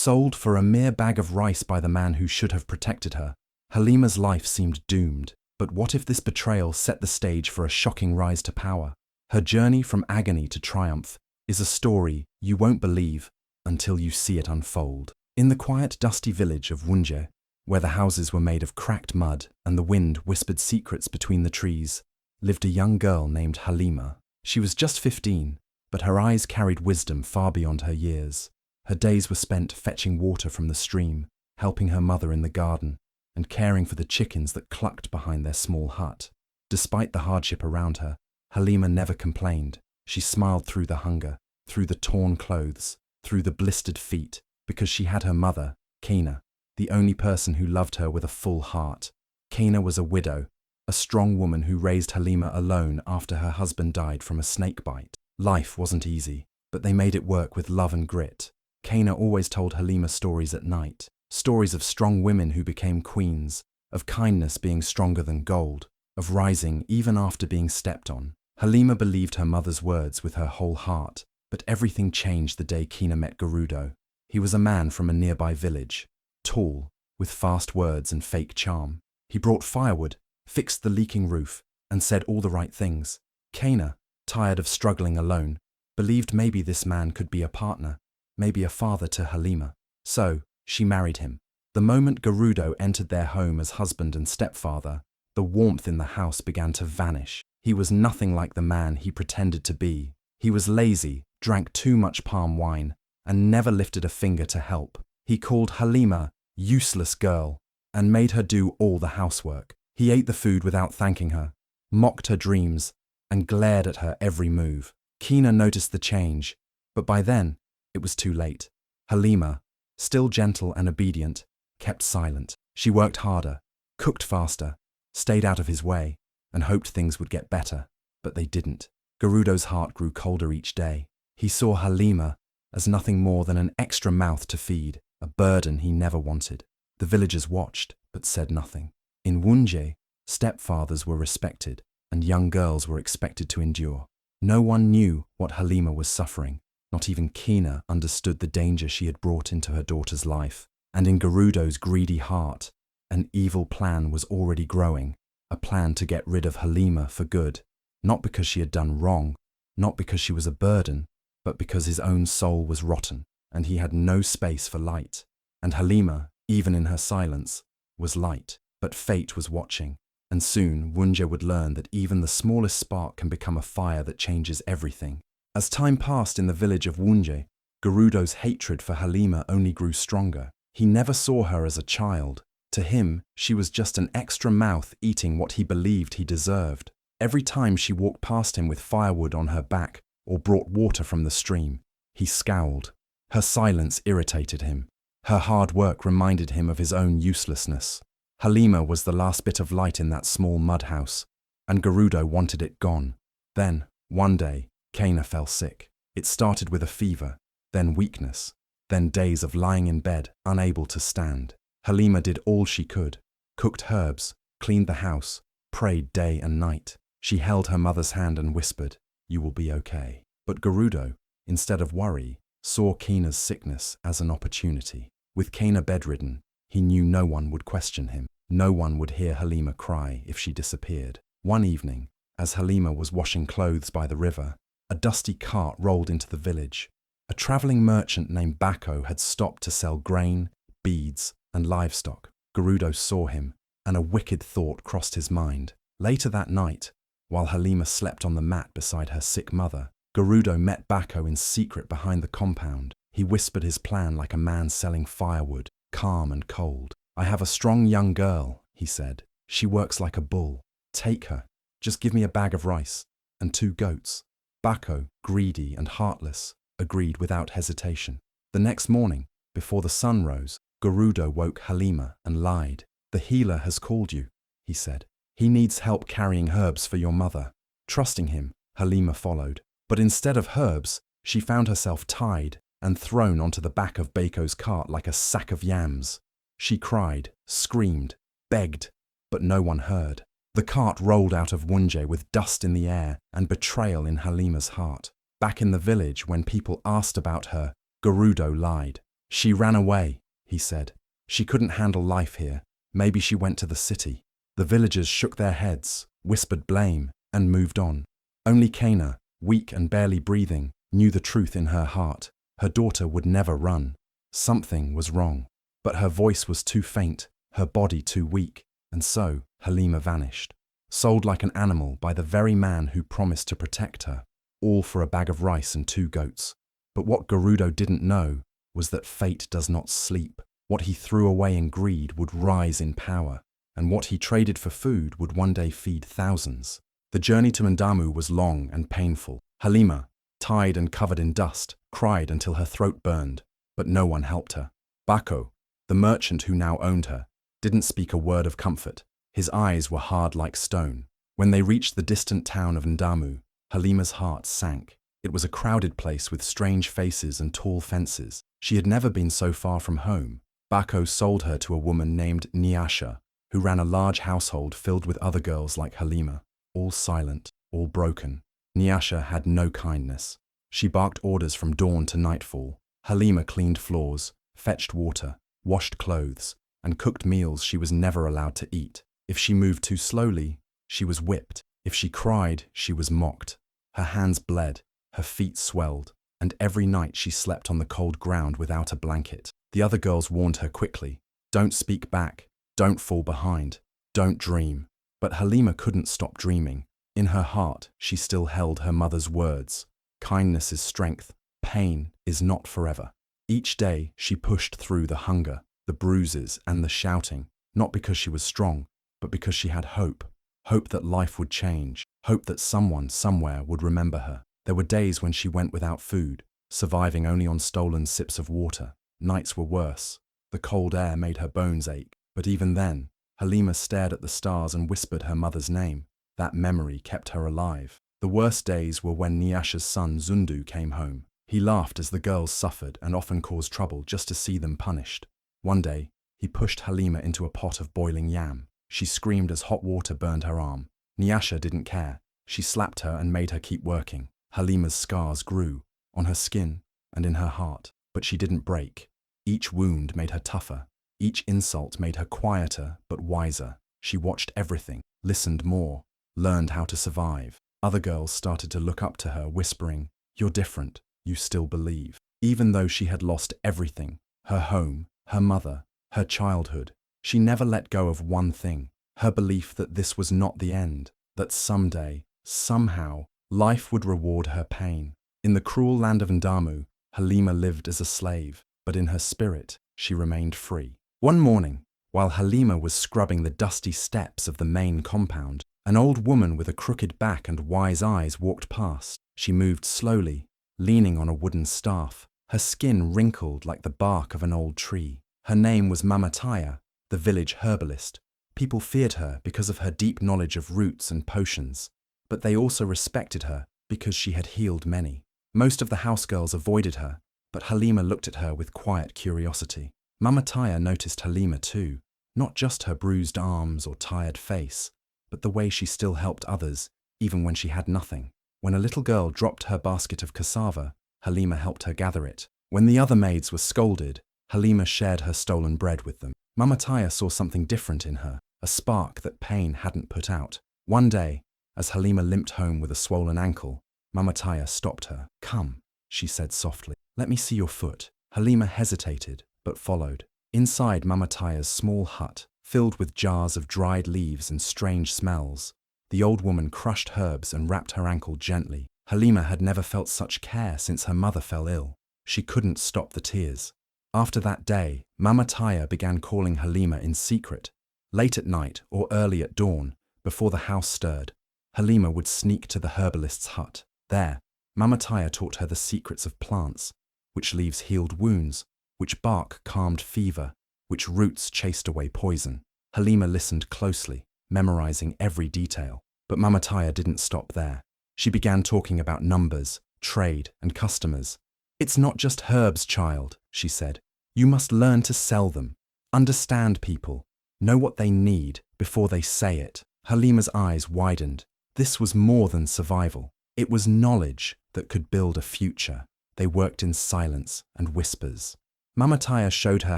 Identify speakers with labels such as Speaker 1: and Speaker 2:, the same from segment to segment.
Speaker 1: Sold for a mere bag of rice by the man who should have protected her, Halima's life seemed doomed. But what if this betrayal set the stage for a shocking rise to power? Her journey from agony to triumph is a story you won't believe until you see it unfold. In the quiet, dusty village of Wunje, where the houses were made of cracked mud and the wind whispered secrets between the trees, lived a young girl named Halima. She was just 15, but her eyes carried wisdom far beyond her years. Her days were spent fetching water from the stream, helping her mother in the garden, and caring for the chickens that clucked behind their small hut. Despite the hardship around her, Halima never complained. She smiled through the hunger, through the torn clothes, through the blistered feet, because she had her mother, Kina, the only person who loved her with a full heart. Kina was a widow, a strong woman who raised Halima alone after her husband died from a snake bite. Life wasn't easy, but they made it work with love and grit. Kina always told Halima stories at night, stories of strong women who became queens, of kindness being stronger than gold, of rising even after being stepped on. Halima believed her mother's words with her whole heart, but everything changed the day Kina met Gerudo. He was a man from a nearby village, tall, with fast words and fake charm. He brought firewood, fixed the leaking roof, and said all the right things. Kina, tired of struggling alone, believed maybe this man could be a partner, maybe a father to Halima. So, she married him. The moment Gerudo entered their home as husband and stepfather, the warmth in the house began to vanish. He was nothing like the man he pretended to be. He was lazy, drank too much palm wine, and never lifted a finger to help. He called Halima useless girl and made her do all the housework. He ate the food without thanking her, mocked her dreams, and glared at her every move. Kina noticed the change, but by then, it was too late. Halima, still gentle and obedient, kept silent. She worked harder, cooked faster, stayed out of his way, and hoped things would get better, but they didn't. Gerudo's heart grew colder each day. He saw Halima as nothing more than an extra mouth to feed, a burden he never wanted. The villagers watched, but said nothing. In Wunje, stepfathers were respected, and young girls were expected to endure. No one knew what Halima was suffering. Not even Kina understood the danger she had brought into her daughter's life. And in Gerudo's greedy heart, an evil plan was already growing, a plan to get rid of Halima for good, not because she had done wrong, not because she was a burden, but because his own soul was rotten, and he had no space for light. And Halima, even in her silence, was light. But fate was watching, and soon Wunje would learn that even the smallest spark can become a fire that changes everything. As time passed in the village of Wunje, Gerudo's hatred for Halima only grew stronger. He never saw her as a child. To him, she was just an extra mouth eating what he believed he deserved. Every time she walked past him with firewood on her back or brought water from the stream, he scowled. Her silence irritated him. Her hard work reminded him of his own uselessness. Halima was the last bit of light in that small mud house, and Gerudo wanted it gone. Then, one day, Kina fell sick. It started with a fever, then weakness, then days of lying in bed, unable to stand. Halima did all she could, cooked herbs, cleaned the house, prayed day and night. She held her mother's hand and whispered, "You will be okay." But Gerudo, instead of worry, saw Kina's sickness as an opportunity. With Kina bedridden, he knew no one would question him. No one would hear Halima cry if she disappeared. One evening, as Halima was washing clothes by the river, a dusty cart rolled into the village. A traveling merchant named Bako had stopped to sell grain, beads, and livestock. Gerudo saw him, and a wicked thought crossed his mind. Later that night, while Halima slept on the mat beside her sick mother, Gerudo met Bako in secret behind the compound. He whispered his plan like a man selling firewood, calm and cold. "I have a strong young girl," he said. "She works like a bull. Take her. Just give me a bag of rice and 2 goats." Bako, greedy and heartless, agreed without hesitation. The next morning, before the sun rose, Gerudo woke Halima and lied. "The healer has called you," he said. "He needs help carrying herbs for your mother." Trusting him, Halima followed. But instead of herbs, she found herself tied and thrown onto the back of Bako's cart like a sack of yams. She cried, screamed, begged, but no one heard. The cart rolled out of Wunje with dust in the air and betrayal in Halima's heart. Back in the village, when people asked about her, Gerudo lied. She ran away, he said. She couldn't handle life here. Maybe she went to the city. The villagers shook their heads, whispered blame, and moved on. Only Kana, weak and barely breathing, knew the truth in her heart. Her daughter would never run. Something was wrong. But her voice was too faint, her body too weak, and so Halima vanished. Sold like an animal by the very man who promised to protect her, all for a bag of rice and 2 goats. But what Gerudo didn't know was that fate does not sleep. What he threw away in greed would rise in power, and what he traded for food would one day feed thousands. The journey to Mandamu was long and painful. Halima, tied and covered in dust, cried until her throat burned, but no one helped her. Bako, the merchant who now owned her, didn't speak a word of comfort. His eyes were hard like stone. When they reached the distant town of Ndamu, Halima's heart sank. It was a crowded place with strange faces and tall fences. She had never been so far from home. Bako sold her to a woman named Nyasha, who ran a large household filled with other girls like Halima, all silent, all broken. Nyasha had no kindness. She barked orders from dawn to nightfall. Halima cleaned floors, fetched water, washed clothes, and cooked meals she was never allowed to eat. If she moved too slowly, she was whipped. If she cried, she was mocked. Her hands bled, her feet swelled, and every night she slept on the cold ground without a blanket. The other girls warned her quickly, "Don't speak back, don't fall behind, don't dream." But Halima couldn't stop dreaming. In her heart, she still held her mother's words. Kindness is strength, pain is not forever. Each day, she pushed through the hunger, the bruises, and the shouting, not because she was strong, but because she had hope. Hope that life would change. Hope that someone, somewhere, would remember her. There were days when she went without food, surviving only on stolen sips of water. Nights were worse. The cold air made her bones ache. But even then, Halima stared at the stars and whispered her mother's name. That memory kept her alive. The worst days were when Nyasha's son Zundu came home. He laughed as the girls suffered and often caused trouble just to see them punished. One day, he pushed Halima into a pot of boiling yam. She screamed as hot water burned her arm. Nyasha didn't care. She slapped her and made her keep working. Halima's scars grew, on her skin and in her heart, but she didn't break. Each wound made her tougher. Each insult made her quieter but wiser. She watched everything, listened more, learned how to survive. Other girls started to look up to her, whispering, "You're different, you still believe." Even though she had lost everything, her home, her mother, her childhood, she never let go of one thing, her belief that this was not the end, that someday, somehow, life would reward her pain. In the cruel land of Ndamu, Halima lived as a slave, but in her spirit, she remained free. One morning, while Halima was scrubbing the dusty steps of the main compound, an old woman with a crooked back and wise eyes walked past. She moved slowly, leaning on a wooden staff, her skin wrinkled like the bark of an old tree. Her name was Mamataya, the village herbalist. People feared her because of her deep knowledge of roots and potions, but they also respected her because she had healed many. Most of the housegirls avoided her, but Halima looked at her with quiet curiosity. Mamataya noticed Halima too, not just her bruised arms or tired face, but the way she still helped others, even when she had nothing. When a little girl dropped her basket of cassava, Halima helped her gather it. When the other maids were scolded, Halima shared her stolen bread with them. Mamataya saw something different in her, a spark that pain hadn't put out. One day, as Halima limped home with a swollen ankle, Mamataya stopped her. "Come," she said softly. "Let me see your foot." Halima hesitated, but followed. Inside Mamataya's small hut, filled with jars of dried leaves and strange smells, the old woman crushed herbs and wrapped her ankle gently. Halima had never felt such care since her mother fell ill. She couldn't stop the tears. After that day, Mamataya began calling Halima in secret. Late at night or early at dawn, before the house stirred, Halima would sneak to the herbalist's hut. There, Mamataya taught her the secrets of plants, which leaves healed wounds, which bark calmed fever, which roots chased away poison. Halima listened closely, memorizing every detail. But Mamataya didn't stop there. She began talking about numbers, trade, and customers. "It's not just herbs, child," she said. "You must learn to sell them, understand people, know what they need before they say it." Halima's eyes widened. This was more than survival. It was knowledge that could build a future. They worked in silence and whispers. Mama Taya showed her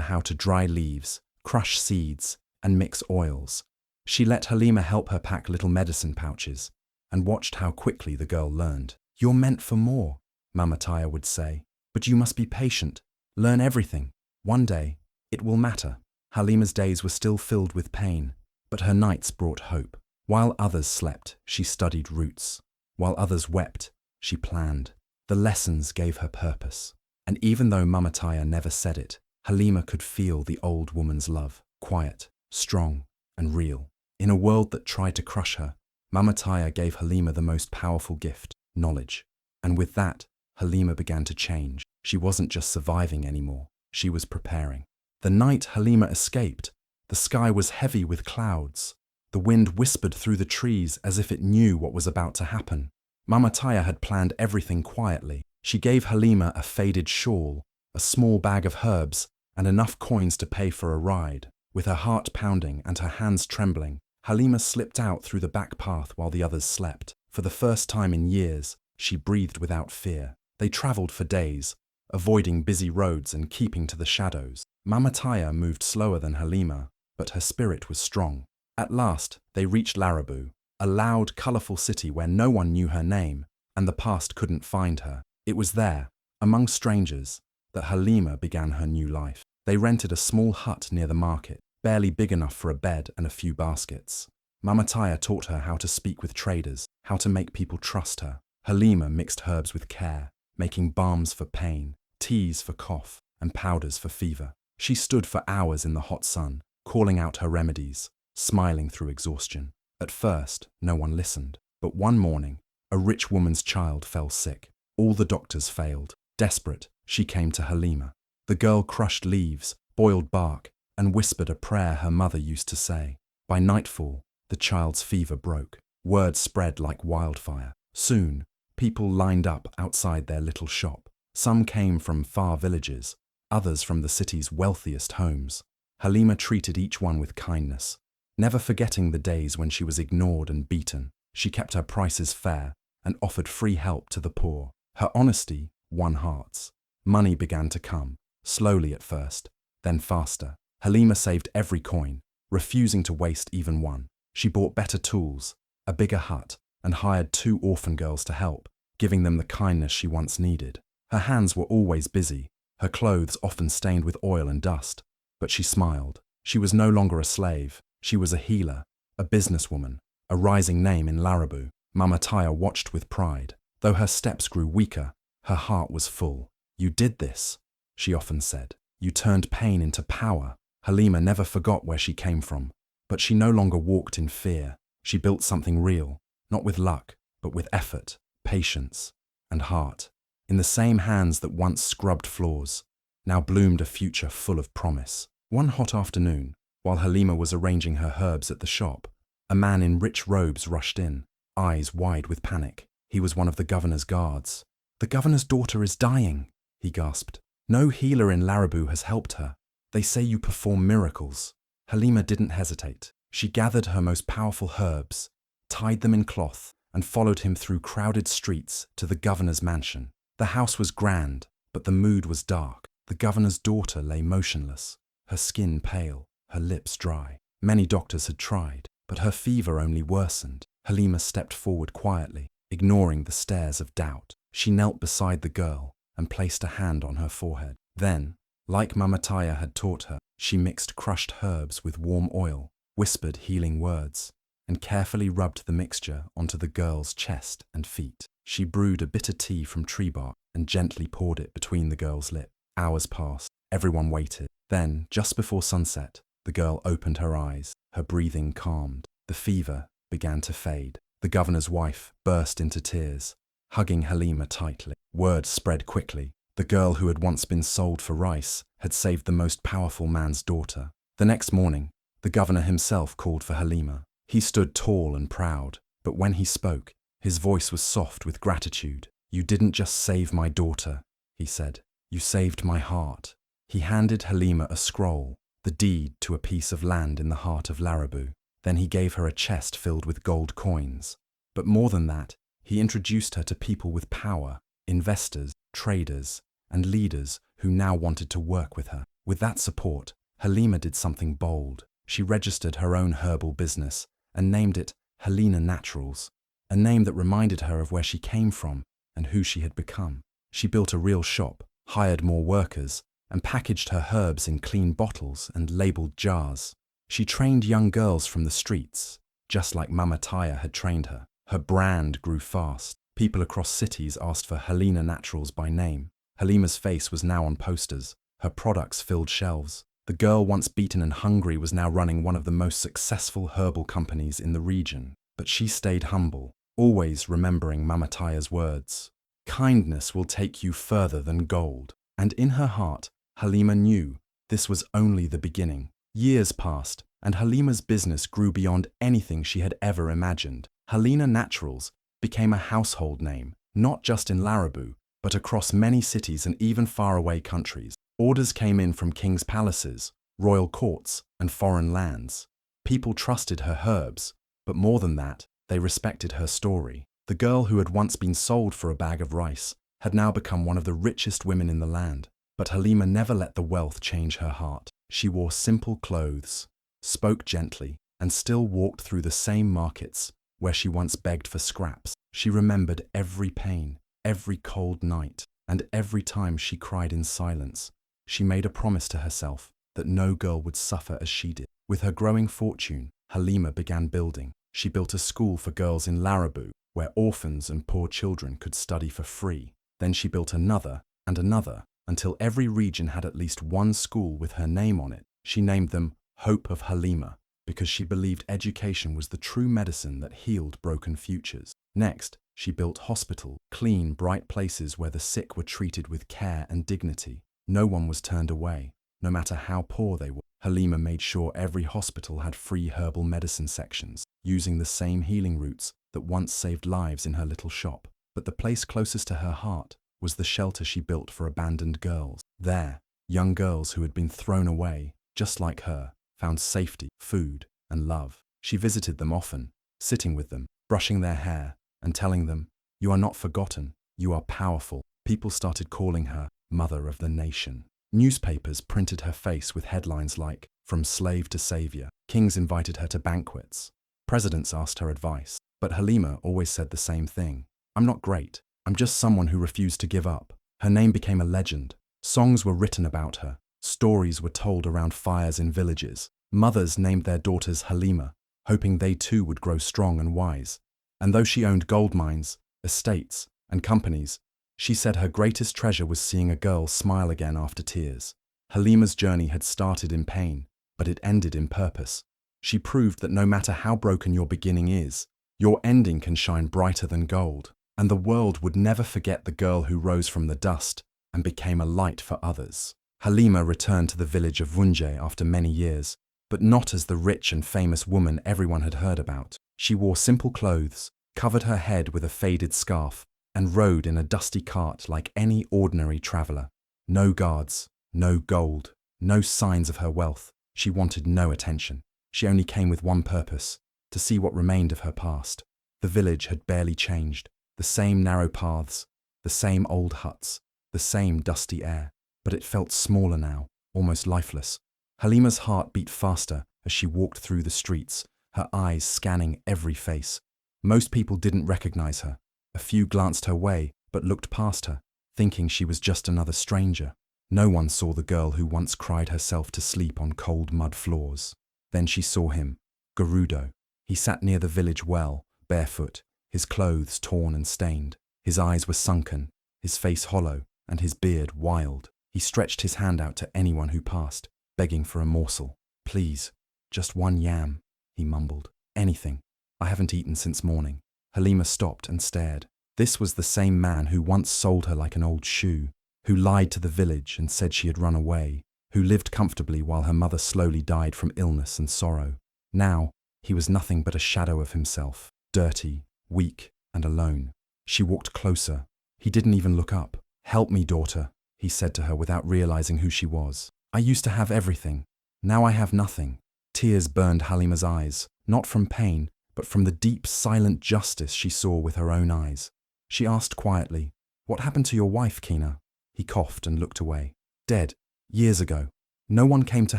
Speaker 1: how to dry leaves, crush seeds, and mix oils. She let Halima help her pack little medicine pouches and watched how quickly the girl learned. "You're meant for more," Mama Taya would say, "but you must be patient. Learn everything. One day, it will matter." Halima's days were still filled with pain, but her nights brought hope. While others slept, she studied roots. While others wept, she planned. The lessons gave her purpose. And even though Mama Taya never said it, Halima could feel the old woman's love, quiet, strong, and real. In a world that tried to crush her, Mama Taya gave Halima the most powerful gift, knowledge. And with that, Halima began to change. She wasn't just surviving anymore, she was preparing. The night Halima escaped, the sky was heavy with clouds. The wind whispered through the trees as if it knew what was about to happen. Mama Taya had planned everything quietly. She gave Halima a faded shawl, a small bag of herbs, and enough coins to pay for a ride. With her heart pounding and her hands trembling, Halima slipped out through the back path while the others slept. For the first time in years, she breathed without fear. They traveled for days, avoiding busy roads and keeping to the shadows. Mama Taya moved slower than Halima, but her spirit was strong. At last, they reached Larabu, a loud, colourful city where no one knew her name, and the past couldn't find her. It was there, among strangers, that Halima began her new life. They rented a small hut near the market, barely big enough for a bed and a few baskets. Mama Taya taught her how to speak with traders, how to make people trust her. Halima mixed herbs with care, making balms for pain, teas for cough, and powders for fever. She stood for hours in the hot sun, calling out her remedies, smiling through exhaustion. At first, no one listened. But one morning, a rich woman's child fell sick. All the doctors failed. Desperate, she came to Halima. The girl crushed leaves, boiled bark, and whispered a prayer her mother used to say. By nightfall, the child's fever broke. Word spread like wildfire. Soon, people lined up outside their little shop. Some came from far villages, others from the city's wealthiest homes. Halima treated each one with kindness, never forgetting the days when she was ignored and beaten. She kept her prices fair and offered free help to the poor. Her honesty won hearts. Money began to come, slowly at first, then faster. Halima saved every coin, refusing to waste even one. She bought better tools, a bigger hut, and hired 2 orphan girls to help, giving them the kindness she once needed. Her hands were always busy, her clothes often stained with oil and dust, but she smiled. She was no longer a slave. She was a healer, a businesswoman, a rising name in Larabu. Mama Taya watched with pride. Though her steps grew weaker, her heart was full. "You did this," she often said. "You turned pain into power." Halima never forgot where she came from, but she no longer walked in fear. She built something real, not with luck, but with effort, patience, and heart. In the same hands that once scrubbed floors, now bloomed a future full of promise. One hot afternoon, while Halima was arranging her herbs at the shop, a man in rich robes rushed in, eyes wide with panic. He was one of the governor's guards. "The governor's daughter is dying," he gasped. "No healer in Larabu has helped her. They say you perform miracles." Halima didn't hesitate. She gathered her most powerful herbs, tied them in cloth, and followed him through crowded streets to the governor's mansion. The house was grand, but the mood was dark. The governor's daughter lay motionless, her skin pale, her lips dry. Many doctors had tried, but her fever only worsened. Halima stepped forward quietly, ignoring the stares of doubt. She knelt beside the girl and placed a hand on her forehead. Then, like Mama Taya had taught her, she mixed crushed herbs with warm oil, whispered healing words, and carefully rubbed the mixture onto the girl's chest and feet. She brewed a bitter tea from tree bark and gently poured it between the girl's lips. Hours passed. Everyone waited. Then, just before sunset, the girl opened her eyes. Her breathing calmed. The fever began to fade. The governor's wife burst into tears, hugging Halima tightly. Word spread quickly. The girl who had once been sold for rice had saved the most powerful man's daughter. The next morning, the governor himself called for Halima. He stood tall and proud, but when he spoke, his voice was soft with gratitude. "You didn't just save my daughter," he said. "You saved my heart." He handed Halima a scroll, the deed to a piece of land in the heart of Larabu. Then he gave her a chest filled with gold coins. But more than that, he introduced her to people with power, investors, traders, and leaders who now wanted to work with her. With that support, Halima did something bold. She registered her own herbal business and named it Halima Naturals, a name that reminded her of where she came from and who she had become. She built a real shop, hired more workers, and packaged her herbs in clean bottles and labeled jars. She trained young girls from the streets, just like Mama Taya had trained her. Her brand grew fast. People across cities asked for Halima Naturals by name. Halima's face was now on posters. Her products filled shelves. The girl once beaten and hungry was now running one of the most successful herbal companies in the region. But she stayed humble, always remembering Mama Taya's words. Kindness will take you further than gold. And in her heart, Halima knew this was only the beginning. Years passed, and Halima's business grew beyond anything she had ever imagined. Halima Naturals became a household name, not just in Larabu, but across many cities and even faraway countries. Orders came in from kings' palaces, royal courts, and foreign lands. People trusted her herbs, but more than that, they respected her story. The girl who had once been sold for a bag of rice had now become one of the richest women in the land. But Halima never let the wealth change her heart. She wore simple clothes, spoke gently, and still walked through the same markets where she once begged for scraps. She remembered every pain, every cold night, and every time she cried in silence. She made a promise to herself that no girl would suffer as she did. With her growing fortune, Halima began building. She built a school for girls in Larabu, where orphans and poor children could study for free. Then she built another and another, until every region had at least one school with her name on it. She named them Hope of Halima, because she believed education was the true medicine that healed broken futures. Next, she built hospitals, clean, bright places where the sick were treated with care and dignity. No one was turned away, no matter how poor they were. Halima made sure every hospital had free herbal medicine sections, using the same healing roots that once saved lives in her little shop. But the place closest to her heart was the shelter she built for abandoned girls. There, young girls who had been thrown away, just like her, found safety, food, and love. She visited them often, sitting with them, brushing their hair, and telling them, "You are not forgotten, you are powerful." People started calling her Mother of the Nation. Newspapers printed her face with headlines like, "From Slave to Savior." Kings invited her to banquets. Presidents asked her advice. But Halima always said the same thing: "I'm not great. I'm just someone who refused to give up." Her name became a legend. Songs were written about her. Stories were told around fires in villages. Mothers named their daughters Halima, hoping they too would grow strong and wise. And though she owned gold mines, estates, and companies, she said her greatest treasure was seeing a girl smile again after tears. Halima's journey had started in pain, but it ended in purpose. She proved that no matter how broken your beginning is, your ending can shine brighter than gold. And the world would never forget the girl who rose from the dust and became a light for others. Halima returned to the village of Vunje after many years, but not as the rich and famous woman everyone had heard about. She wore simple clothes, covered her head with a faded scarf, and rode in a dusty cart like any ordinary traveler. No guards, no gold, no signs of her wealth. She wanted no attention. She only came with one purpose: to see what remained of her past. The village had barely changed. The same narrow paths, the same old huts, the same dusty air, but it felt smaller now, almost lifeless. Halima's heart beat faster as she walked through the streets, her eyes scanning every face. Most people didn't recognize her. A few glanced her way, but looked past her, thinking she was just another stranger. No one saw the girl who once cried herself to sleep on cold mud floors. Then she saw him, Gerudo. He sat near the village well, barefoot, his clothes torn and stained. His eyes were sunken, his face hollow, and his beard wild. He stretched his hand out to anyone who passed, begging for a morsel. "Please, just one yam," he mumbled. "Anything. I haven't eaten since morning." Halima stopped and stared. This was the same man who once sold her like an old shoe, who lied to the village and said she had run away, who lived comfortably while her mother slowly died from illness and sorrow. Now, he was nothing but a shadow of himself, dirty, weak, and alone. She walked closer. He didn't even look up. "Help me, daughter," he said to her without realizing who she was. "I used to have everything. Now I have nothing." Tears burned Halima's eyes, not from pain, but from the deep, silent justice she saw with her own eyes. She asked quietly, "What happened to your wife, Kina?" He coughed and looked away. Dead. Years ago. No one came to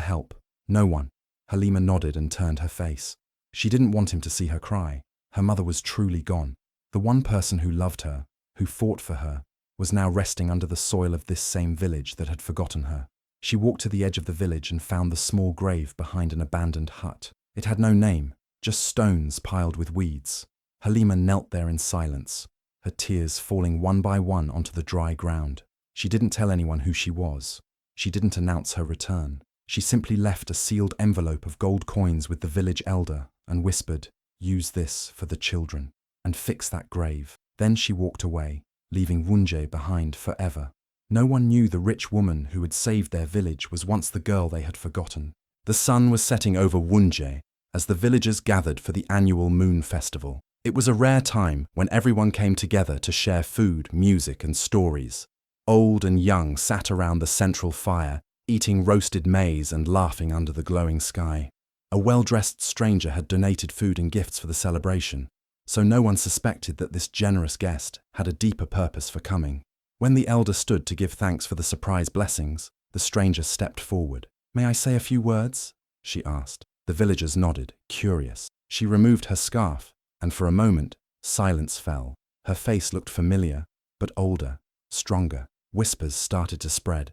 Speaker 1: help. No one. Halima nodded and turned her face. She didn't want him to see her cry. Her mother was truly gone. The one person who loved her, who fought for her, was now resting under the soil of this same village that had forgotten her. She walked to the edge of the village and found the small grave behind an abandoned hut. It had no name, just stones piled with weeds. Halima knelt there in silence, her tears falling one by one onto the dry ground. She didn't tell anyone who she was. She didn't announce her return. She simply left a sealed envelope of gold coins with the village elder and whispered, "Use this for the children, and fix that grave." Then she walked away, leaving Wunje behind forever. No one knew the rich woman who had saved their village was once the girl they had forgotten. The sun was setting over Wunje as the villagers gathered for the annual moon festival. It was a rare time when everyone came together to share food, music, and stories. Old and young sat around the central fire, eating roasted maize and laughing under the glowing sky. A well-dressed stranger had donated food and gifts for the celebration, so no one suspected that this generous guest had a deeper purpose for coming. When the elder stood to give thanks for the surprise blessings, the stranger stepped forward. "May I say a few words?" she asked. The villagers nodded, curious. She removed her scarf, and for a moment, silence fell. Her face looked familiar, but older, stronger. Whispers started to spread.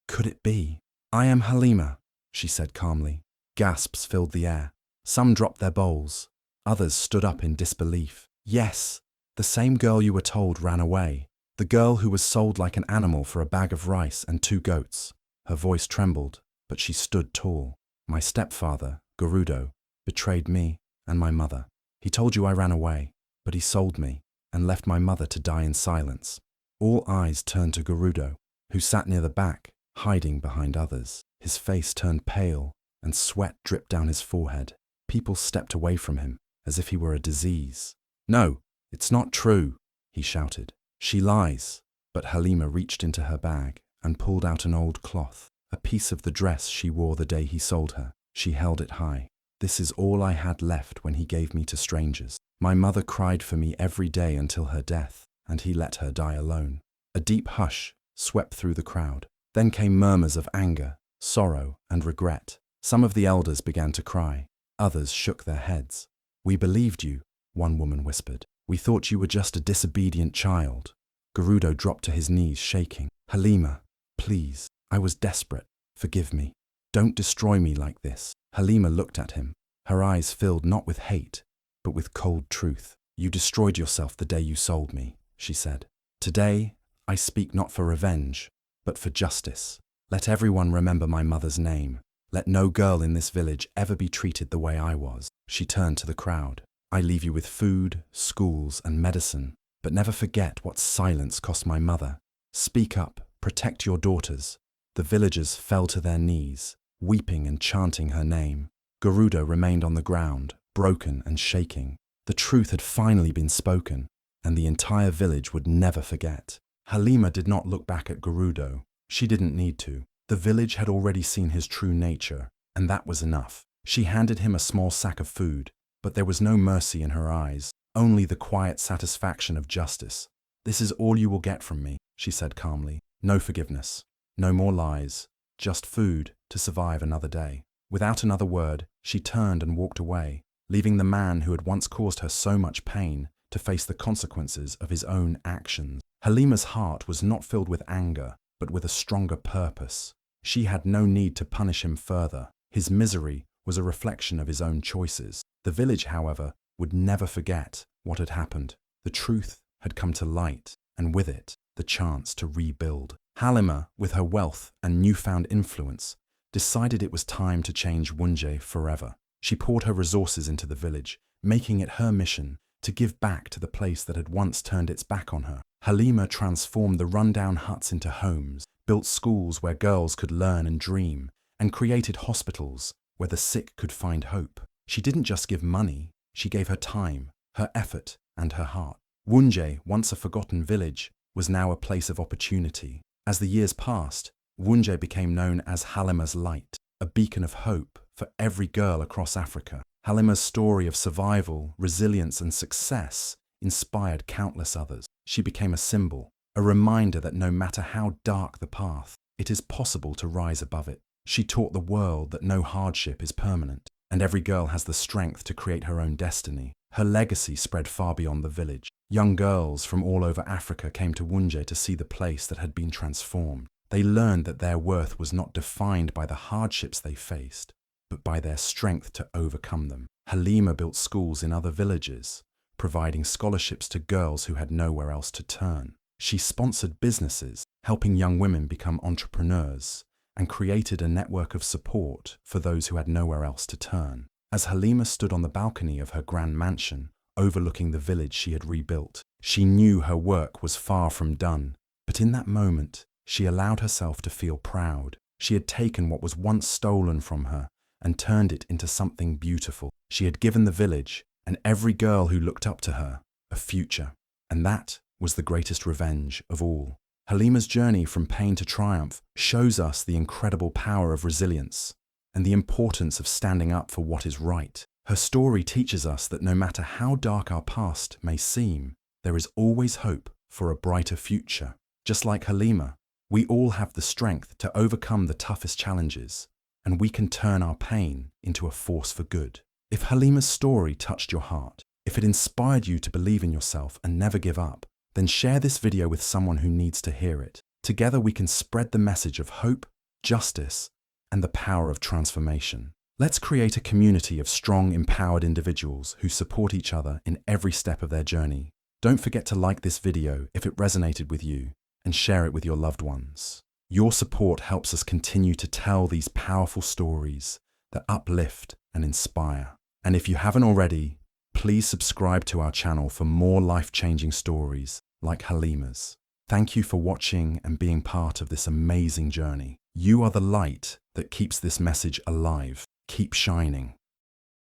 Speaker 1: Could it be? "I am Halima," she said calmly. Gasps filled the air. Some dropped their bowls. Others stood up in disbelief. "Yes, the same girl you were told ran away. The girl who was sold like an animal for a bag of rice and 2 goats. Her voice trembled, but she stood tall. "My stepfather, Gerudo, betrayed me and my mother. He told you I ran away, but he sold me and left my mother to die in silence." All eyes turned to Gerudo, who sat near the back, hiding behind others. His face turned pale, and sweat dripped down his forehead. People stepped away from him, as if he were a disease. "No, it's not true," he shouted. "She lies." But Halima reached into her bag and pulled out an old cloth, a piece of the dress she wore the day he sold her. She held it high. "This is all I had left when he gave me to strangers. My mother cried for me every day until her death, and he let her die alone." A deep hush swept through the crowd. Then came murmurs of anger, sorrow, and regret. Some of the elders began to cry. Others shook their heads. "We believed you," one woman whispered. "We thought you were just a disobedient child." Gerudo dropped to his knees, shaking. "Halima, please, I was desperate. Forgive me. Don't destroy me like this." Halima looked at him, her eyes filled not with hate, but with cold truth. "You destroyed yourself the day you sold me," she said. "Today, I speak not for revenge, but for justice. Let everyone remember my mother's name. Let no girl in this village ever be treated the way I was." She turned to the crowd. "I leave you with food, schools, and medicine, but never forget what silence cost my mother. Speak up, protect your daughters." The villagers fell to their knees, weeping and chanting her name. Gerudo remained on the ground, broken and shaking. The truth had finally been spoken, and the entire village would never forget. Halima did not look back at Gerudo. She didn't need to. The village had already seen his true nature, and that was enough. She handed him a small sack of food, but there was no mercy in her eyes, only the quiet satisfaction of justice. "This is all you will get from me," she said calmly. "No forgiveness, no more lies, just food to survive another day." Without another word, she turned and walked away, leaving the man who had once caused her so much pain to face the consequences of his own actions. Halima's heart was not filled with anger, but with a stronger purpose. She had no need to punish him further. His misery was a reflection of his own choices. The village, however, would never forget what had happened. The truth had come to light, and with it, the chance to rebuild. Halima, with her wealth and newfound influence, decided it was time to change Wunje forever. She poured her resources into the village, making it her mission to give back to the place that had once turned its back on her. Halima transformed the rundown huts into homes, built schools where girls could learn and dream, and created hospitals where the sick could find hope. She didn't just give money, she gave her time, her effort, and her heart. Wunje, once a forgotten village, was now a place of opportunity. As the years passed, Wunje became known as Halima's Light, a beacon of hope for every girl across Africa. Halima's story of survival, resilience, and success inspired countless others. She became a symbol, a reminder that no matter how dark the path, it is possible to rise above it. She taught the world that no hardship is permanent, and every girl has the strength to create her own destiny. Her legacy spread far beyond the village. Young girls from all over Africa came to Wunje to see the place that had been transformed. They learned that their worth was not defined by the hardships they faced, but by their strength to overcome them. Halima built schools in other villages, providing scholarships to girls who had nowhere else to turn. She sponsored businesses, helping young women become entrepreneurs, and created a network of support for those who had nowhere else to turn. As Halima stood on the balcony of her grand mansion, overlooking the village she had rebuilt, she knew her work was far from done. But in that moment, she allowed herself to feel proud. She had taken what was once stolen from her and turned it into something beautiful. She had given the village, and every girl who looked up to her, a future. And that was the greatest revenge of all. Halima's journey from pain to triumph shows us the incredible power of resilience and the importance of standing up for what is right. Her story teaches us that no matter how dark our past may seem, there is always hope for a brighter future. Just like Halima, we all have the strength to overcome the toughest challenges, and we can turn our pain into a force for good. If Halima's story touched your heart, if it inspired you to believe in yourself and never give up, then share this video with someone who needs to hear it. Together we can spread the message of hope, justice, and the power of transformation. Let's create a community of strong, empowered individuals who support each other in every step of their journey. Don't forget to like this video if it resonated with you, and share it with your loved ones. Your support helps us continue to tell these powerful stories that uplift and inspire. And if you haven't already, please subscribe to our channel for more life-changing stories like Halima's. Thank you for watching and being part of this amazing journey. You are the light that keeps this message alive. Keep shining.